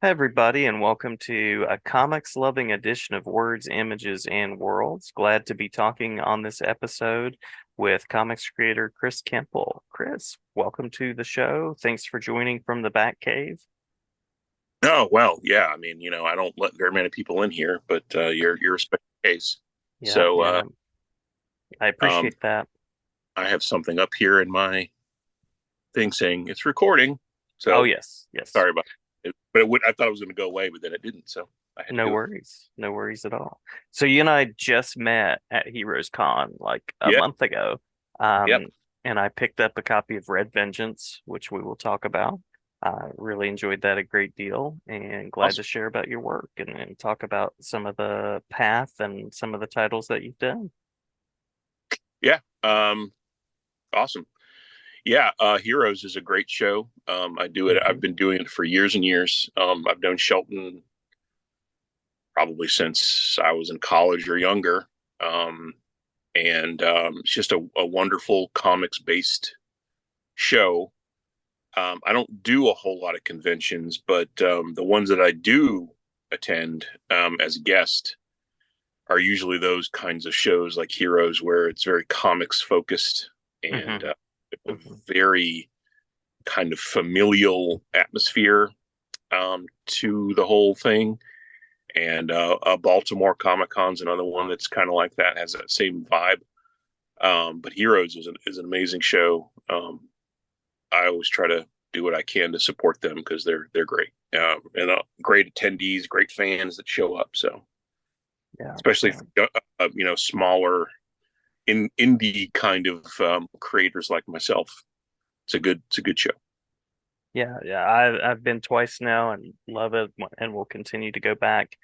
Hi, everybody, and welcome to a comics loving edition of Words, Images, and Worlds. Glad to be talking on this episode with comics creator Chris Kemple. Chris, welcome to the show. Thanks for joining from the Batcave. Oh, well, yeah. I mean, I don't let very many people in here, but you're a special case. Yeah, So yeah, I um, appreciate that. I have something up here in my thing saying it's recording. Oh, So yes, yes. sorry about it. But I thought it was going to go away, but then it didn't. So I had to No do it. worries. No worries at all. So you and I just met at Heroes Con like a Yeah. month ago. Yep. Um, and I picked up a copy of Red Vengeance, which we will talk about. Really enjoyed that a great deal and glad to Awesome. share about your work and talk about some of the path and some of the titles that you've done. Yeah. Awesome. Yeah. Heroes is a great show. I do it. Hmm. I've been doing it for years and years. I've known Shelton probably since I was in college or younger. Um, and it's just a wonderful comics based show. I don't do a whole lot of conventions, but the ones that I do attend as a guest are usually those kinds of shows like Heroes, where it's very comics focused and Hmm. a Hmm. very kind of familial atmosphere to the whole thing. And Baltimore Comic Con's another one that's kind of like that, has that same vibe. But Heroes is an amazing show. I always try to do what I can to support them because they're great, and great attendees, great fans that show up. So Yeah, especially yeah. smaller indie kind of creators like myself, it's a good show. Yeah, yeah. I've been twice now and love it and will continue to go back.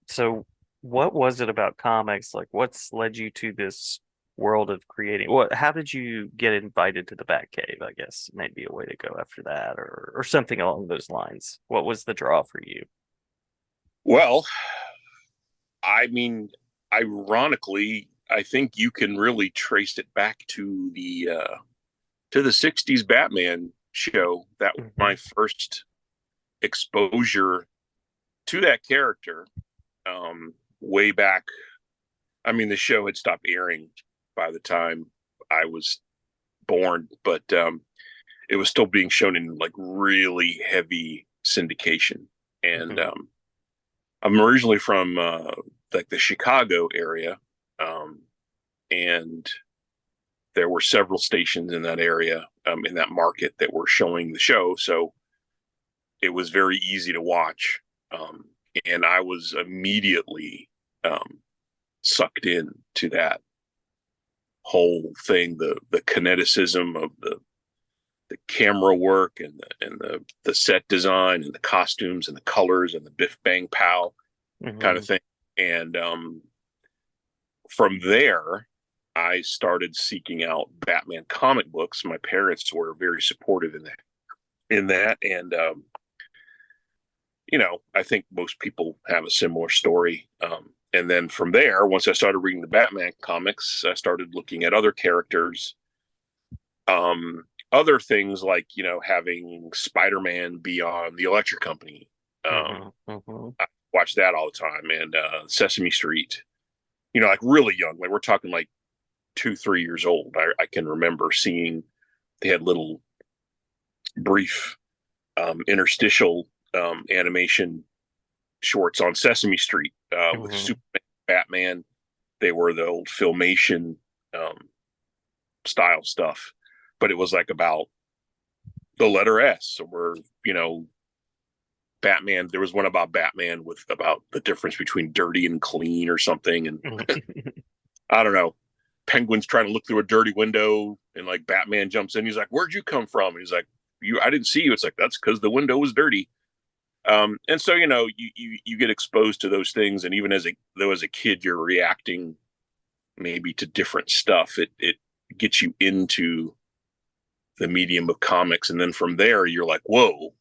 So what was it about comics? Like what's led you to this world of creating? How did you get invited to the Batcave? I guess maybe a way to go after that or something along those lines. What was the draw for you? Well, I mean, ironically, I think you can really trace it back to the '60s Batman show. That was Hmm. my first exposure to that character. Way back, I mean, the show had stopped airing by the time I was born, but it was still being shown in like really heavy syndication. And Hmm. I'm originally from like the Chicago area, um, and there were several stations in that area, in that market, that were showing the show. So it was very easy to watch. Um, and I was immediately um, sucked in to that whole thing, the kineticism of the camera work and the set design and the costumes and the colors and the biff bang pow kind of Hmm. thing. And from there, I started seeking out Batman comic books. My parents were very supportive in that, and I think most people have a similar story. And then from there, once I started reading the Batman comics, I started looking at other characters, other things like having Spider-Man be on the Electric Company. Hmm. Um, Hmm. I watch that all the time, and Sesame Street. Like really young, like we're talking like 2, 3 years old. I can remember seeing they had little brief interstitial animation shorts on Sesame Street with Hmm. Superman, Batman. They were the old filmation um, style stuff, but it was like about the letter S, or Batman. There was one about Batman with about the difference between dirty and clean or something, and I don't know. Penguin's trying to look through a dirty window, and like Batman jumps in. He's like, "Where'd you come from?" And he's like, "You, I didn't see you." It's like, that's because the window was dirty. And so you get exposed to those things, and even as a kid, you're reacting maybe to different stuff. It gets you into the medium of comics, and then from there, you're like, "Whoa!"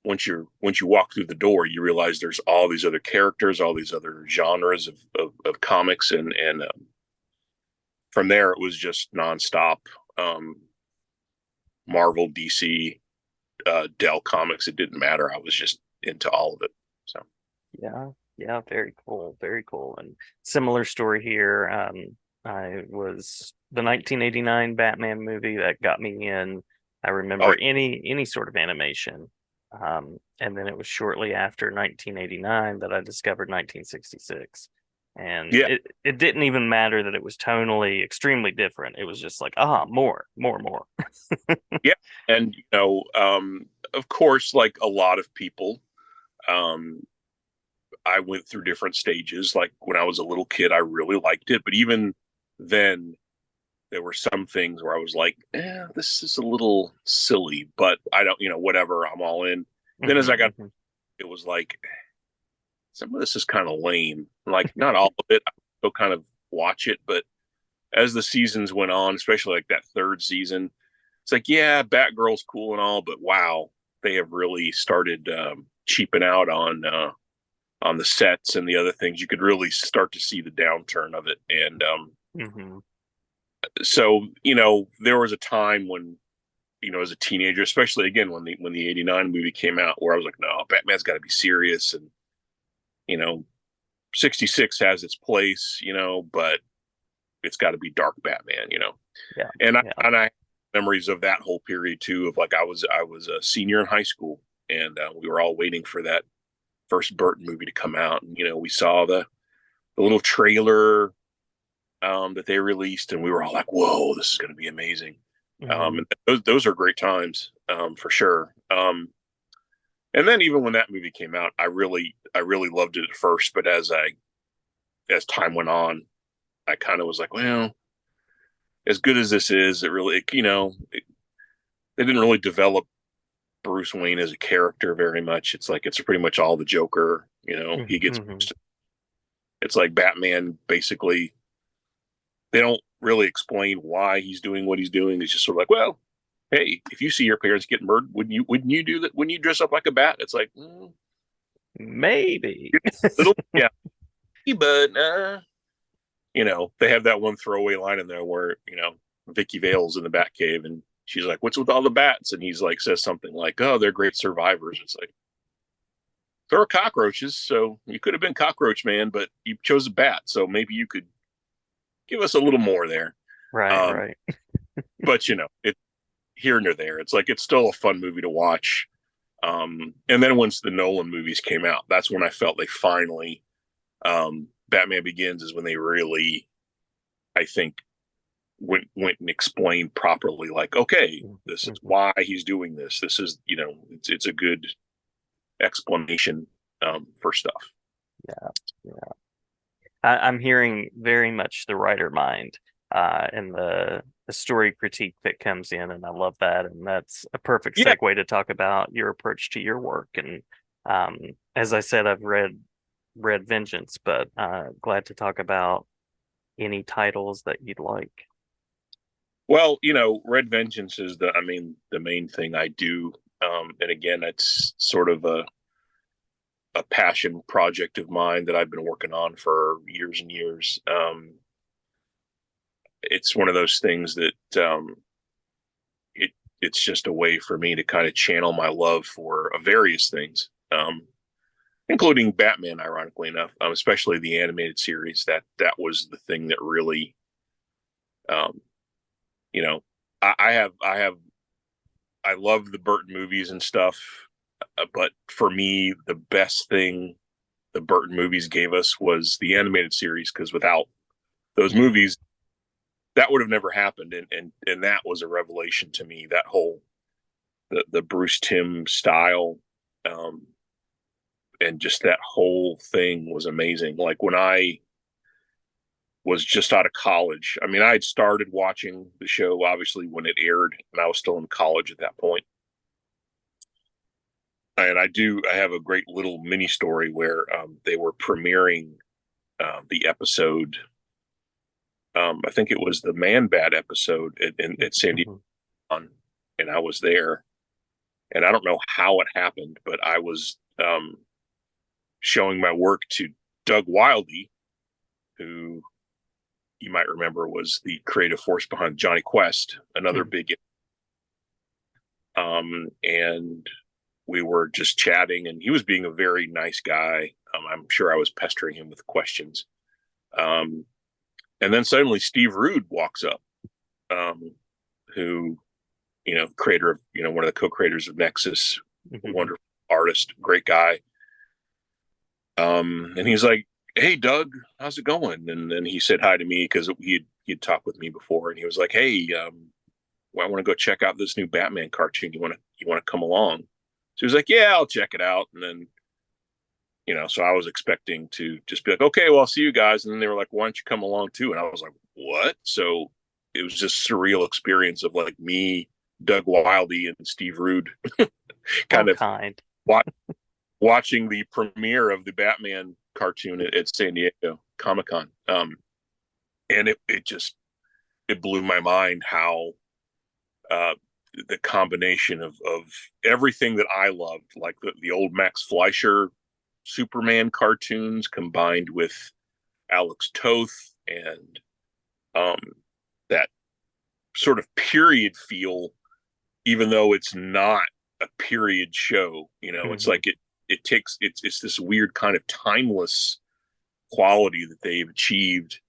Once you walk through the door, you realize there's all these other characters, all these other genres of comics, and from there it was just nonstop. Marvel, DC, Dell Comics. It didn't matter. I was just into all of it. So Yeah, yeah, very cool, very cool. And similar story here. I was the 1989 Batman movie that got me in. I oh remember any sort of animation. And then it was shortly after 1989 that I discovered 1966. And yeah, it didn't even matter that it was tonally extremely different. It was just like, ah, more, more, more. yeah, and of course, like a lot of people, um, I went through different stages. Like when I was a little kid, I really liked it, but even then, there were some things where I was like, this is a little silly, but I don't, whatever, I'm all in. Then as I got, Hmm. it was like, some of this is kind of lame. Like, not all of it. I still kind of watch it, but as the seasons went on, especially like that third season, it's like, yeah, Batgirl's cool and all, but wow, they have really started cheaping out on the sets and the other things. You could really start to see the downturn of it, and Hmm. so there was a time when as a teenager, especially again when the '89 movie came out, where I was like, no, Batman's got to be serious, and you know, '66 has its place, but it's got to be dark Batman, Yeah, and yeah. I have memories of that whole period too. Of like I was a senior in high school, and we were all waiting for that first Burton movie to come out, and we saw the little trailer that they released, and we were all like, "Whoa, this is going to be amazing!" Hmm. And those are great times for sure. And then even when that movie came out, I really loved it at first, but as time went on, I kind of was like, well, as good as this is, they didn't really develop Bruce Wayne as a character very much. It's like it's pretty much all the Joker. He gets. Hmm. It's like Batman basically. They don't really explain why he's doing what he's doing. It's just sort of like, well, hey, if you see your parents get murdered, wouldn't you do that? Wouldn't you dress up like a bat? It's like, Maybe. little, yeah, but they have that one throwaway line in there where Vicky Vale's in the Batcave and she's like, "What's with all the bats?" And he's like, says something like, "Oh, they're great survivors." It's like there are cockroaches, so you could have been Cockroach Man, but you chose a bat, so maybe you could give us a little more there. Right, Um, right. but it here and there. It's like it's still a fun movie to watch. And then once the Nolan movies came out, that's when I felt they finally Batman Begins is when they really, I think, went and explained properly. Like, okay, this is Mhm. why he's doing this. This is it's a good explanation for stuff. Yeah, yeah. I'm hearing very much the writer mind and the story critique that comes in, and I love that. And that's a perfect Yeah. segue to talk about your approach to your work. And um, as I said, I've read Vengeance, but glad to talk about any titles that you'd like. Well, Red Vengeance is the main thing I do. And again, it's sort of a passion project of mine that I've been working on for years and years. It's one of those things that it it's just a way for me to kind of channel my love for various things, including Batman. Ironically enough, especially the animated series. That was the thing that really, um, you know, I love the Burton movies and stuff, but for me, the best thing the Burton movies gave us was the animated series because without those Mhm. movies, that would have never happened, and that was a revelation to me. That whole the Bruce Timm style, um, and just that whole thing was amazing. Like when I was just out of college, I mean, I had started watching the show obviously when it aired, and I was still in college at that point. And I have a great little mini story where they were premiering the episode. I think it was the Man Bat episode at San Diego, Mhm. and I was there. And I don't know how it happened, but I was showing my work to Doug Wildey, who you might remember was the creative force behind Johnny Quest, another Mhm. big. And we were just chatting, and he was being a very nice guy. I'm sure I was pestering him with questions. Um, and then suddenly Steve Rude walks up, um, who, creator of, one of the co-creators of Nexus, Mhm. wonderful artist, great guy. And he's like, "Hey, Doug, how's it going?" And then he said hi to me because he'd talked with me before, and he was like, "Hey, well, I want to go check out this new Batman cartoon. You want to come along?" So he was like, "Yeah, I'll check it out." And then, so I was expecting to just be like, "Okay, well, I'll see you guys." And then they were like, "Why don't you come along too?" And I was like, "What?" So it was just surreal experience of like me, Doug Wildey, and Steve Rude How kind of kind. watch, watching the premiere of the Batman cartoon at San Diego Comic Con. And it blew my mind how uh, the combination of everything that I loved, like the old Max Fleischer Superman cartoons combined with Alex Toth and um, that sort of period feel, even though it's not a period show. It's Mhm. like it's this weird kind of timeless quality that they've achieved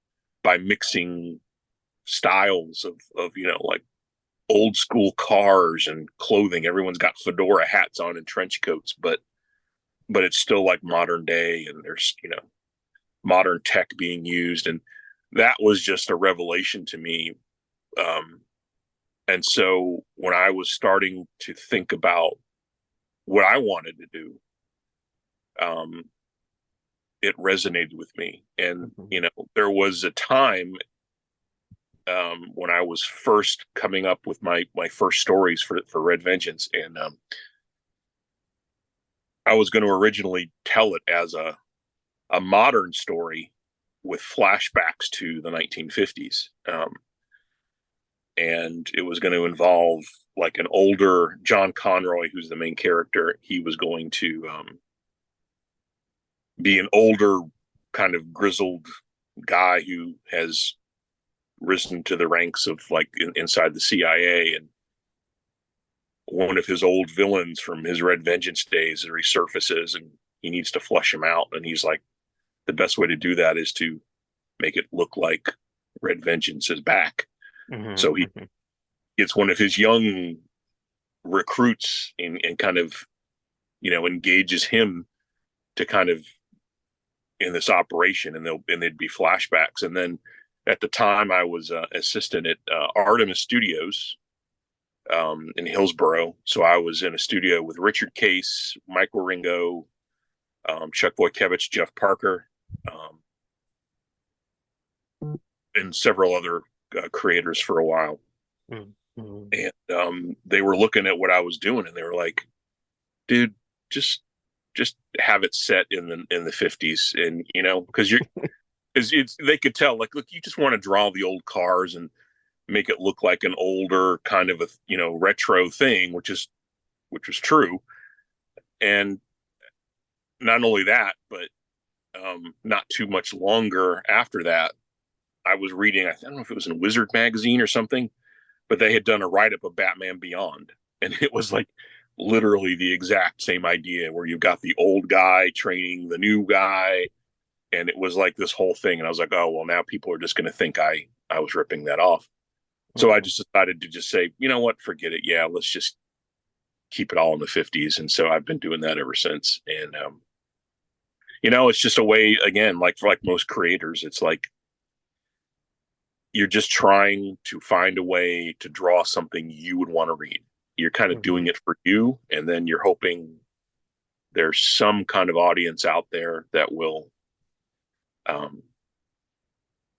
by mixing styles of like old school cars and clothing. Everyone's got fedora hats on and trench coats, but it's still like modern day, and there's modern tech being used, and that was just a revelation to me. Um, and so when I was starting to think about what I wanted to do, um, it resonated with me. And Mhm. there was a time when I was first coming up with my first stories for Red Vengeance, and I was going to originally tell it as a modern story with flashbacks to the 1950s. And it was going to involve like an older John Conroy, who's the main character. He was going to be an older, kind of grizzled guy who has risen to the ranks of like inside the CIA. And one of his old villains from his Red Vengeance days resurfaces, and he needs to flush him out. And he's like, the best way to do that is to make it look like Red Vengeance is back. Mhm. So he Mhm. gets one of his young recruits and kind of, engages him to kind of in this operation, and they'd be flashbacks. And then at the time I was assistant at Artemis Studios in Hillsboro. So I was in a studio with Richard Case, Michael Ringo, Chuck Wojciech, Jeff Parker, um, and several other creators for a while. Mhm. And they were looking at what I was doing, and they were like, "Dude, just just have it set in the 50s." And because it's they could tell, like, look, you just want to draw the old cars and make it look like an older kind of a retro thing, which was true. And not only that, but not too much longer after that, I was reading, I don't know if it was in Wizard magazine or something, but they had done a write up of Batman Beyond, and it was like literally the exact same idea where you've got the old guy training the new guy, and it was like this whole thing. And I was like, oh well, now people are just going to think I was ripping that off. So I Mhm. just decided to just say, you know what, forget it. Yeah, let's just keep it all in the 50s. And so I've been doing that ever since. And it's just a way, again, like for like most creators, it's like you're just trying to find a way to draw something you would want to read. You're kind of Mhm. doing it for you, and then you're hoping there's some kind of audience out there that will um,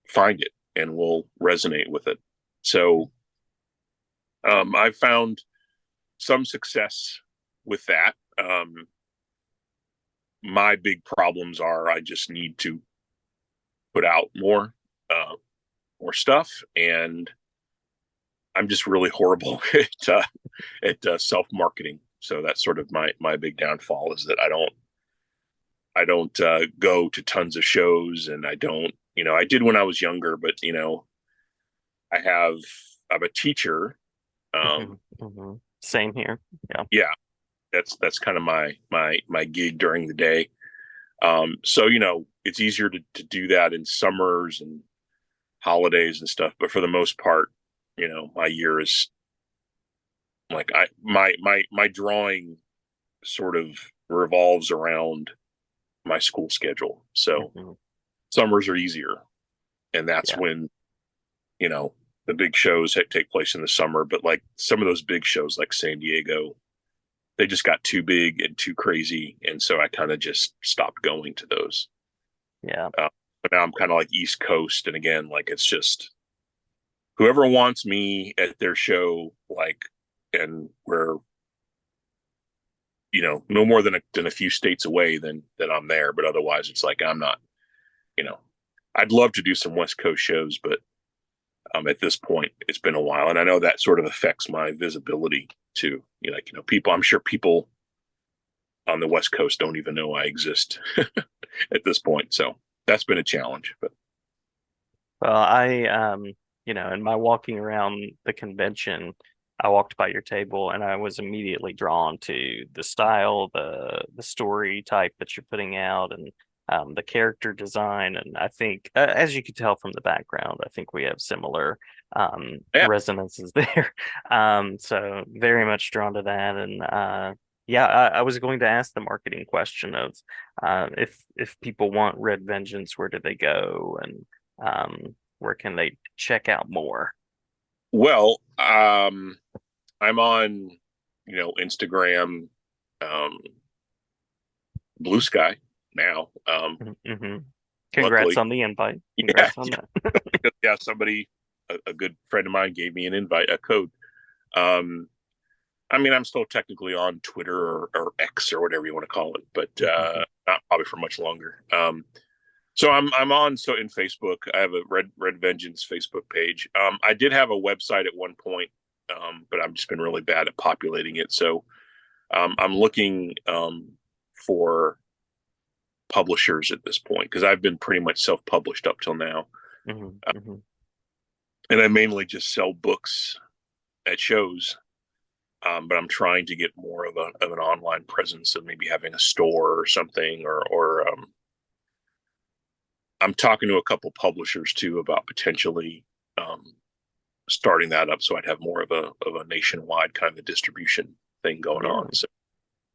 find it and will resonate with it. So I found some success with that. My big problems are I just need to put out uh, more stuff, and I'm just really horrible at self marketing. So that's sort of my big downfall is that I don't go to tons of shows, and I don't, I did when I was younger, but I I'm a teacher. Mhm. Mhm. Same here. Yeah. Yeah, that's kind of my gig during the day. So it's easier to do that in summers and holidays and stuff. But for the most part, my year is like my drawing sort of revolves around my school schedule. So Hmm. summers are easier, and that's Yeah. when you know the big shows take place in the summer. But like some of those big shows, like San Diego, they just got too big and too crazy, and so I kind of just stopped going to those. Yeah. But now I'm kind of like East Coast, and again, like it's just whoever wants me at their show, like, and we're no more than a few states away, then I'm there. But otherwise, it's like I'm not. You know, I'd love to do some West Coast shows, but at this point, it's been a while, and I know that sort of affects my visibility too. People. I'm sure people on the West Coast don't even know I exist at this point. So that's been a challenge. But Well, in my walking around the convention, I walked by your table and I was immediately drawn to the style, the story type that you're putting out, and the character design. And I think, as you could tell from the background, I think we have similar yeah, resonances there. So very much drawn to that. And yeah, I was going to ask the marketing question of if people want Red Vengeance, where do they go? And where can they check out more? well, I'm on Instagram, um, Blue Sky now. Hmm. Congrats Luckily, on the invite. yeah, Congrats on that. yeah. Somebody, a good friend of mine, gave me an invite, a code. Um, I mean, I'm still technically on Twitter or X or whatever you want to call it, but Hmm. not probably for much longer. So I'm on in Facebook. I have a Red Vengeance Facebook page. I did have a website at one point, but I've just been really bad at populating it. So I'm looking for publishers at this point because I've been pretty much self-published up till now, Hmm. Hmm. and I mainly just sell books at shows. But I'm trying to get more of an online presence and maybe having a store or something, or I'm talking to a couple publishers too about potentially um, starting that up, so I'd have more of a nationwide kind of distribution thing going Yeah. on. So,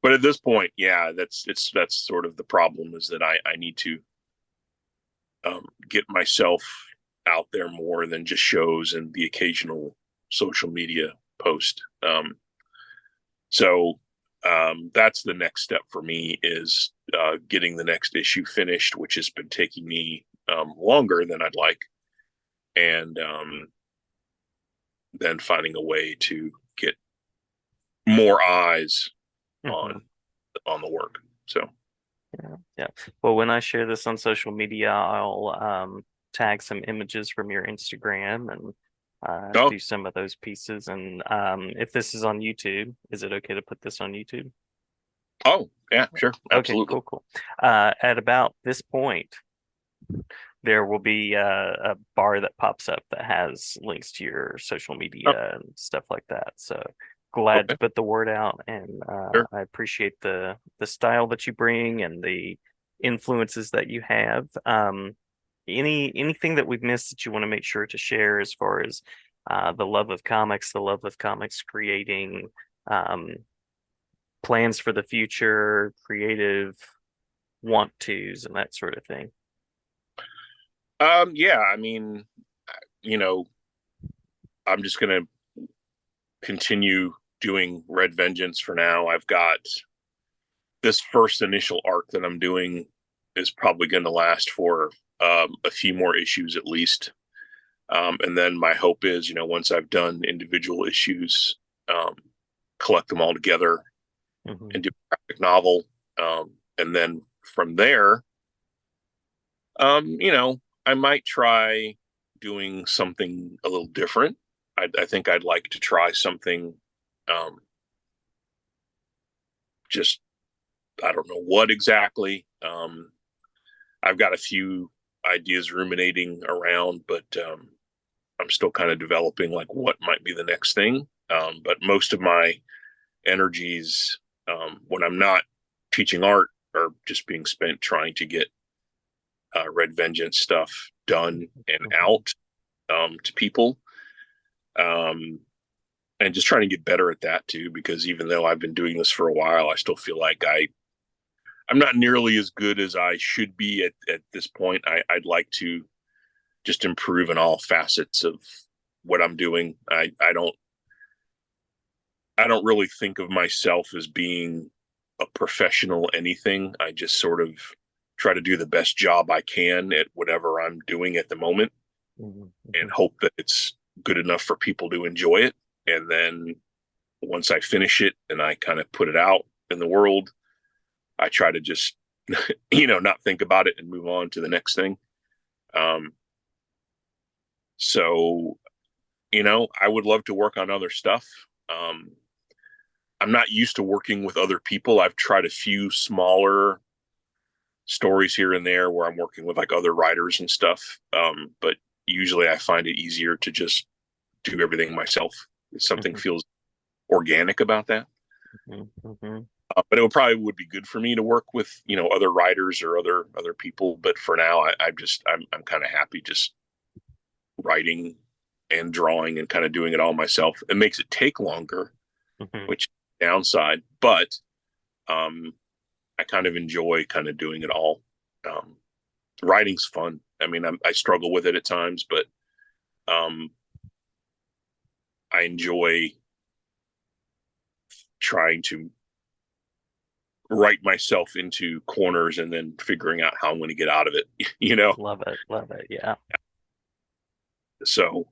but at this point, yeah, that's sort of the problem is that I need to get myself out there more than just shows and the occasional social media post. So that's the next step for me is getting the next issue finished, which has been taking me longer than I'd like, and then finding a way to get more eyes Hmm. on on the work. So, Yeah. Yeah. Well, when I share this on social media, I'll tag some images from your Instagram and oh, do some of those pieces. And if this is on YouTube, is it okay to put this on YouTube? oh, yeah, sure, Okay, absolutely. cool, cool. At about this point, there will be a bar that pops up that has links to your social Oh, media and stuff like that. So glad to okay, put the word out, and sure. I appreciate the style that you bring and the influences that you have. Anything that we've missed that you want to make sure to share as far as the love of comics creating, um, plans for the future, creative want tos, and that sort of thing. Yeah, I mean, you know, I'm just gonna continue doing Red Vengeance for now. I've got this first initial arc that I'm doing is probably going to last for a few more issues at least. And then my hope is, once I've done individual issues, um, collect them all together Hmm. and do a graphic novel. And then from there, I might try doing something a little different. I think I'd like to try something um, just, I don't know what exactly. I've got a few ideas ruminating around, but I'm still kind of developing like what might be the next thing. But most of my energies when I'm not teaching art or just being spent trying to get Red Vengeance stuff done and Mhm. out to people. Um, and just trying to get better at that too, because even though I've been doing this for a while, I still feel like I'm not nearly as good as I should be at this point. I'd like to just improve in all facets of what I'm doing. I don't really think of myself as being a professional anything. I just sort of try to do the best job I can at whatever I'm doing at the moment Mhm. and Mhm. hope that it's good enough for people to enjoy it. And then once I finish it and I kind of put it out in the world, I try to just, not think about it and move on to the next thing. Um, so, I would love to work on other stuff. Um, I'm not used to working with other people. I've tried a few smaller stories here and there where I'm working with like other writers and stuff. But usually I find it easier to just do everything myself. Something Mhm. feels organic about that. Mhm. Mhm. But it would be good for me to work with other writers or other people. But for now, I'm kind of happy just writing and drawing and kind of doing it all myself. It makes it take longer, Mhm. which is a downside, but um, I kind of enjoy kind of doing it all. Um, Writing's fun. I mean, I struggle with it at times, but um, I enjoy trying to write myself into corners and then figuring out how I'm going to get out of it. Love it. Love it. Yeah. So,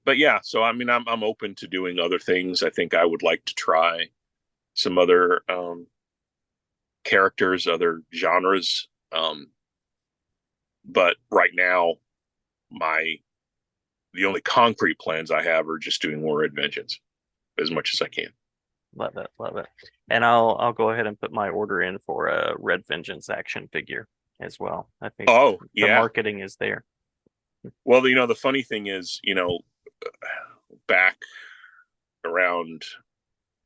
but yeah, so I mean, I'm open to doing other things. I think I would like to try some other characters, other genres. But right now, my the only concrete plans I have are just doing more inventions as much as I can. Love it. Love it. And I'll go ahead and put my order in for a Red Vengeance action figure as well. I think Oh the yeah. marketing is there. Well, the funny thing is, back around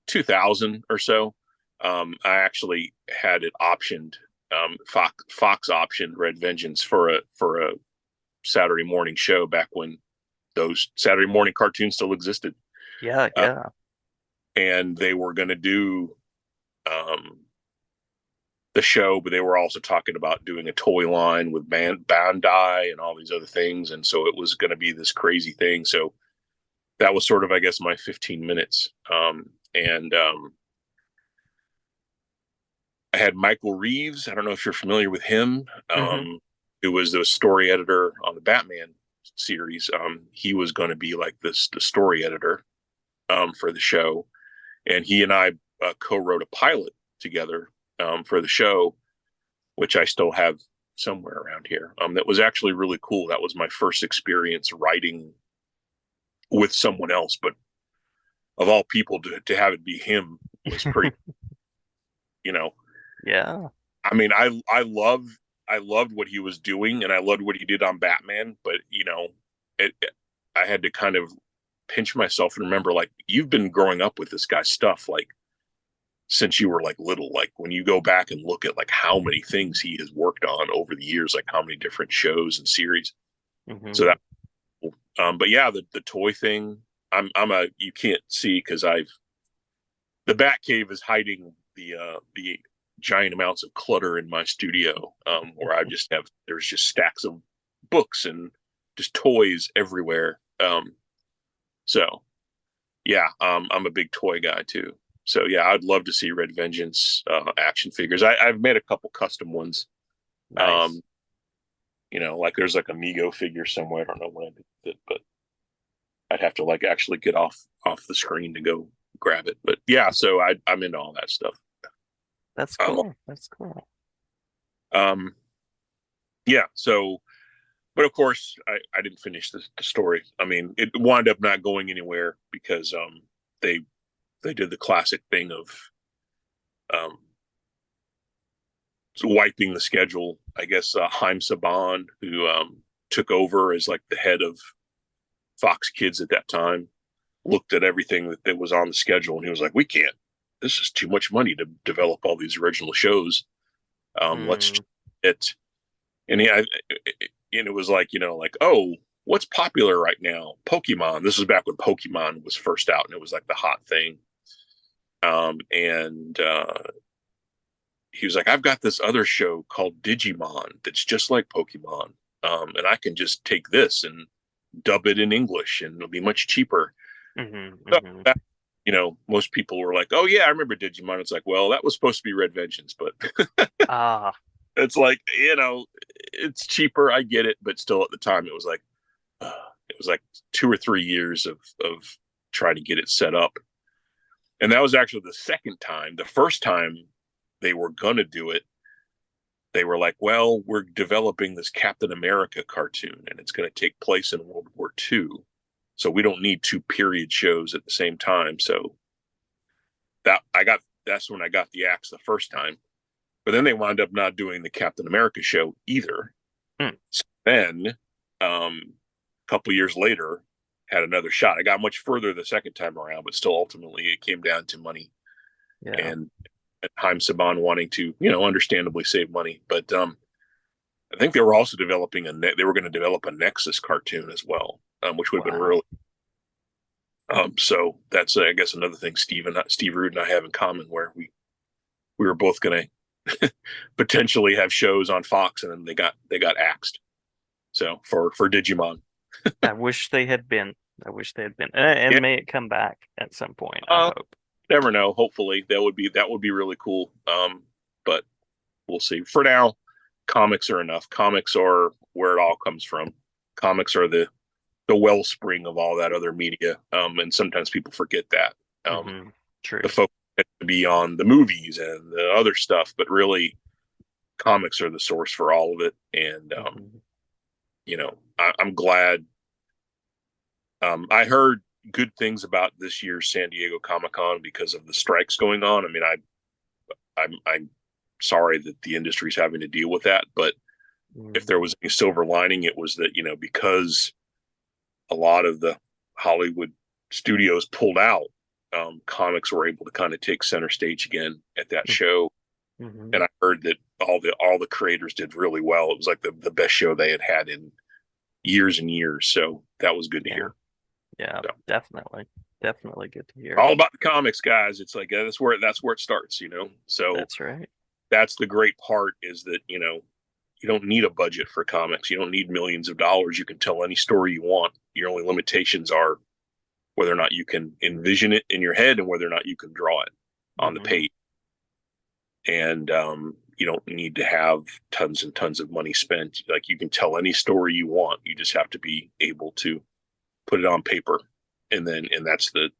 2000 or so, I actually had it optioned. Fox optioned Red Vengeance for a Saturday morning show back when those Saturday morning cartoons still existed, Yeah, uh, yeah. and they were going to do um, the show, but they were also talking about doing a toy line with Bandai and all these other things, and so it was going to be this crazy thing. So that was sort of, I guess, my 15 minutes. And I had Michael Reeves. I don't know if you're familiar with him, Hmm. who was the story editor on the Batman series. He was going to be like the story editor for the show, and he and I co-wrote a pilot together for the show, which I still have somewhere around here. That was actually really cool. That was my first experience writing with someone else, but of all people to have it be him was pretty. You know, Yeah. I mean, I loved what he was doing, and I loved what he did on Batman. But I had to kind of pinch myself and remember, like, you've been growing up with this guy's stuff, like since you were like little. Like when you go back and look at like how many things he has worked on over the years, like how many different shows and series. So Hmm. that, but yeah, the toy thing. I'm a you can't see because I've the Batcave is hiding the giant amounts of clutter in my studio, where I just have there's just stacks of books and just toys everywhere. So yeah, I'm a big toy guy too. So yeah, I'd love to see Red Vengeance action figures. I've made a couple custom ones. Nice. Um, like there's like a Mego figure somewhere. I don't know when I did it, but I'd have to like actually get off the screen to go grab it. But yeah, so I'm into all that stuff. That's Um, cool. That's cool. um, yeah. So, but of course, I didn't finish the story. I mean, it wound up not going anywhere because they they did the classic thing of um wiping the schedule. I guess Haim Saban, who took over as like the head of Fox Kids at that time, looked at everything that was on the schedule and he was like, "We can't. this is too much money to develop all these original shows. Let's Mm, it. And and it was like, like, oh, what's popular right now? Pokemon. This was back when Pokemon was first out, and it was like the hot thing. And he was like, I've got this other show called Digimon that's just like Pokemon. And I can just take this and dub it in English, and it'll be much cheaper. mhm, So mhm. that, most people were like, oh yeah, I remember Digimon. It's like, well, that was supposed to be Red Vengeance, but Ah, it's like, it's cheaper. I get it, but still, at the time, uh, it was like 2 or 3 years of trying to get it set up, and that was actually the second time. The first time they were gonna do it, they were like, well, we're developing this Captain America cartoon, and it's going to take place in World War II, so we don't need two period shows at the same time. So that's when I got the axe the first time. But then they wound up not doing the Captain America show either. mm, So then, a couple years later, had another shot. I got much further the second time around, but still, ultimately, it came down to money yeah. and Haim Saban wanting to, understandably save money. But I think they were also developing they were going to develop a Nexus cartoon as well, which would have been Wow. really. So that's I guess another thing Steve Root and I have in common, where we were both going to potentially have shows on Fox, and then they got axed. So for Digimon, I wish they had been. I wish they had been. yeah, And may it come back at some point, I uh, hope. never know. Hopefully that would be really cool. But we'll see. For now, comics are enough. Comics are where it all comes from. Comics are the wellspring of all that other media. And sometimes people forget that. Hmm. The True. focus has to be on the movies and the other stuff, but really, comics are the source for all of it. And Hmm. I'm glad. I heard good things about this year's San Diego Comic Con because of the strikes going on. I mean, I'm sorry that the industry's having to deal with that, but if Mm, there was any silver lining, it was that, because a lot of the Hollywood studios pulled out, comics were able to kind of take center stage again at that show. hmm. And I heard that all the creators did really well. It was like the best show they had had in years and years. So that was good to Yeah. hear. Yeah. So Definitely. Definitely good to hear. all about the comics, guys. It's like that's where it starts. So That's right. that's the great part, is that you don't need a budget for comics. You don't need millions of dollars. You can tell any story you want. Your only limitations are whether or not you can envision it in your head and whether or not you can draw it on the Hmm. page. And you don't need to have tons and tons of money spent. Like, you can tell any story you want. You just have to be able to put it on paper, and that's the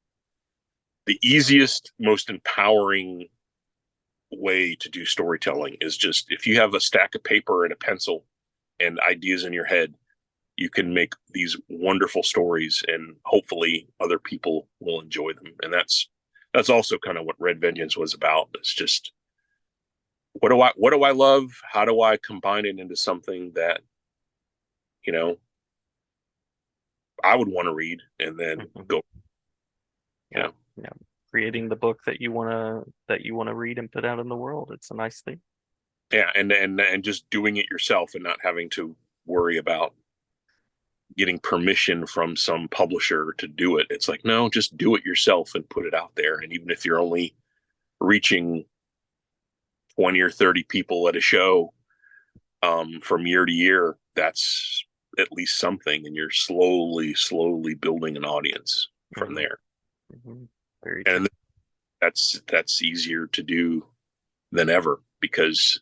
easiest, most empowering way to do storytelling, is just, if you have a stack of paper and a pencil and ideas in your head, you can make these wonderful stories, and hopefully other people will enjoy them. And that's also kind of what Red Vengeance was about. It's just, what do I love? How do I combine it into something that, you know, I would want to read, and then Hmm. go, you Yeah. know, Yeah. Creating the book that you wanna read and put out in the world. It's a nice thing. yeah, and just doing it yourself and not having to worry about getting permission from some publisher to do it. It's like, no, just do it yourself and put it out there. And even if you're only reaching 20 or 30 people at a show, from year to year, that's at least something. And you're slowly building an audience from Hmm. there. Hmm. Very true. And that's easier to do than ever, because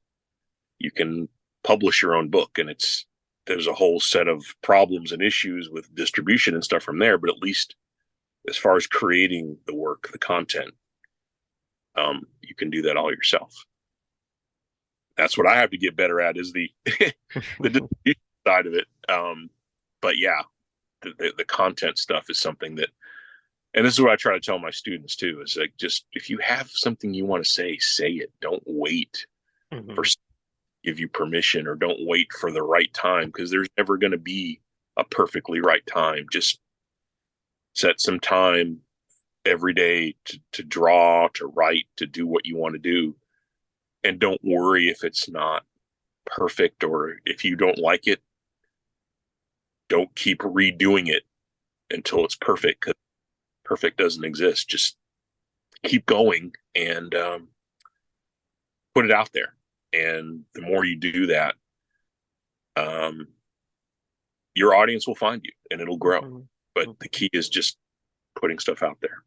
you can publish your own book, and there's a whole set of problems and issues with distribution and stuff from there. But at least, as far as creating the work, the content, you can do that all yourself. That's what I have to get better at, is the the distribution side of it. But yeah, the content stuff is something that, and this is what I try to tell my students too, is like, just, if you have something you want to say it. Don't wait for Hmm. give you permission, or don't wait for the right time, because there's never going to be a perfectly right time. Just set some time every day to draw, to write, to do what you want to do. And don't worry if it's not perfect, or if you don't like it, don't keep redoing it until it's perfect, because perfect doesn't exist. Just keep going and put it out there. And the more you do that, um, your audience will find you and it'll grow. Hmm. But the key is just putting stuff out there.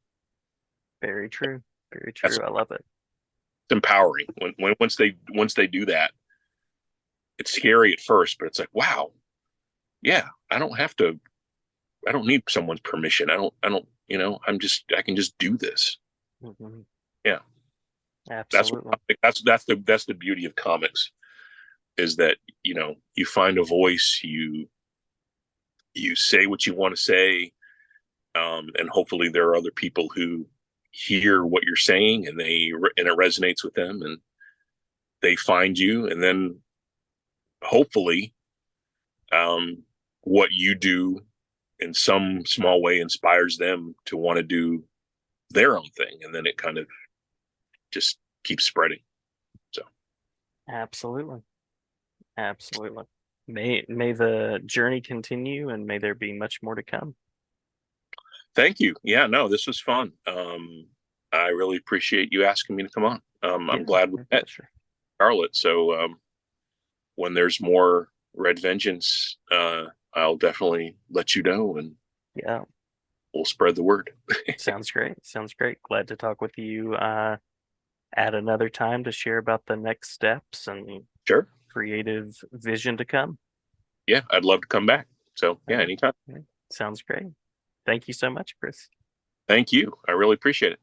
Very true. Very That's true. I love it. empowering. When once they do that, it's scary at first, but it's like, wow, yeah, I don't have to. I don't need someone's permission. I don't. I can just do this. Hmm. Yeah, that's Absolutely. what, that's the beauty of comics, is that you find a voice, you say what you want to say, and hopefully there are other people who hear what you're saying, and it resonates with them, and they find you, and then hopefully, what you do in some small way inspires them to want to do their own thing, and then it kind of just keeps spreading. So Absolutely. Absolutely. May the journey continue and may there be much more to come. thank you. Yeah, no, this was fun. I really appreciate you asking me to come on. Yeah, I'm glad we my met, pleasure. Charlotte. So when there's more Red Vengeance, I'll definitely let you know, and Yeah, we'll spread the word. sounds great. Sounds great. Glad to talk with you at another time to share about the next steps and Sure. creative vision to come. Yeah, I'd love to come back. So All yeah, right. anytime. All right. Sounds great. Thank you so much, Chris. Thank you. I really appreciate it.